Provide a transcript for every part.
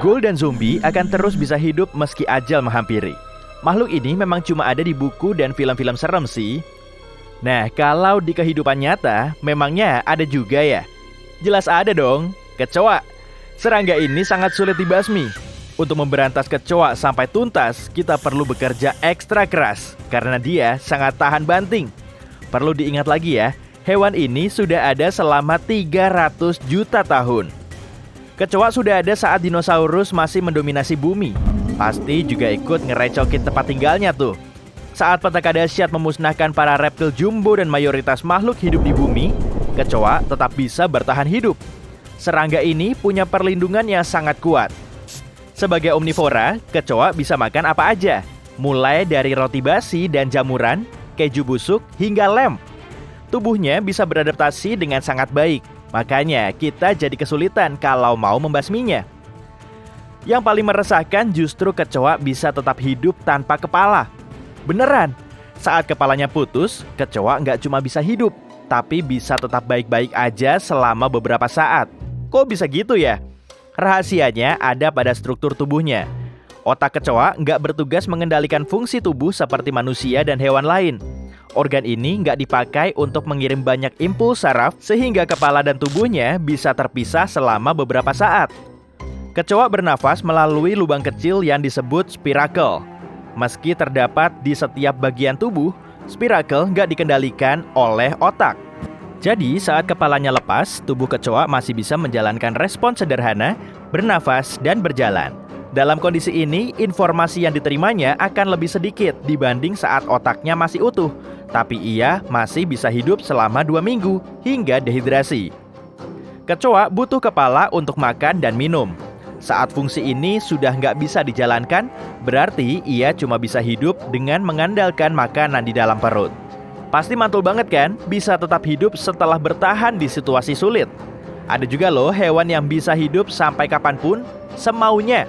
Ghoul dan zombie akan terus bisa hidup meski ajal menghampiri. Makhluk ini memang cuma ada di buku dan film-film serem sih. Nah, kalau di kehidupan nyata, memangnya ada juga ya? Jelas ada dong, kecoa. Serangga ini sangat sulit dibasmi. Untuk memberantas kecoa sampai tuntas, kita perlu bekerja ekstra keras karena dia sangat tahan banting. Perlu diingat lagi ya, hewan ini sudah ada selama 300 juta tahun. Kecoa sudah ada saat dinosaurus masih mendominasi bumi. Pasti juga ikut ngerecokin tempat tinggalnya tuh. Saat petaka dahsyat memusnahkan para reptil jumbo dan mayoritas makhluk hidup di bumi, kecoa tetap bisa bertahan hidup. Serangga ini punya perlindungan yang sangat kuat. Sebagai omnivora, kecoa bisa makan apa aja, mulai dari roti basi dan jamuran, keju busuk, hingga lem. Tubuhnya bisa beradaptasi dengan sangat baik, makanya kita jadi kesulitan kalau mau membasminya. Yang paling meresahkan justru kecoa bisa tetap hidup tanpa kepala. Beneran, saat kepalanya putus, kecoa nggak cuma bisa hidup, tapi bisa tetap baik-baik aja selama beberapa saat. Kok bisa gitu ya? Rahasianya ada pada struktur tubuhnya. Otak kecoa nggak bertugas mengendalikan fungsi tubuh seperti manusia dan hewan lain. Organ ini nggak dipakai untuk mengirim banyak impuls saraf sehingga kepala dan tubuhnya bisa terpisah selama beberapa saat. Kecoa bernafas melalui lubang kecil yang disebut spiracle. Meski terdapat di setiap bagian tubuh, spiracle nggak dikendalikan oleh otak. Jadi saat kepalanya lepas, tubuh kecoa masih bisa menjalankan respons sederhana, bernafas, dan berjalan. Dalam kondisi ini, informasi yang diterimanya akan lebih sedikit dibanding saat otaknya masih utuh. Tapi ia masih bisa hidup selama 2 minggu hingga dehidrasi. Kecoa butuh kepala untuk makan dan minum. Saat fungsi ini sudah nggak bisa dijalankan, berarti ia cuma bisa hidup dengan mengandalkan makanan di dalam perut. Pasti mantul banget kan, bisa tetap hidup setelah bertahan di situasi sulit. Ada juga loh hewan yang bisa hidup sampai kapanpun, semaunya.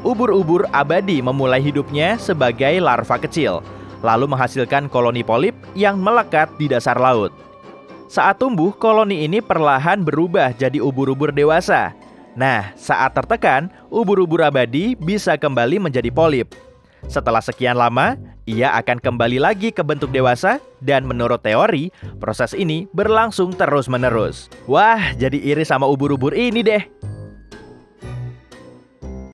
Ubur-ubur abadi memulai hidupnya sebagai larva kecil, lalu menghasilkan koloni polip yang melekat di dasar laut. Saat tumbuh, koloni ini perlahan berubah jadi ubur-ubur dewasa. Nah, saat tertekan, ubur-ubur abadi bisa kembali menjadi polip. Setelah sekian lama, ia akan kembali lagi ke bentuk dewasa dan menurut teori, proses ini berlangsung terus-menerus. Wah, jadi iri sama ubur-ubur ini deh.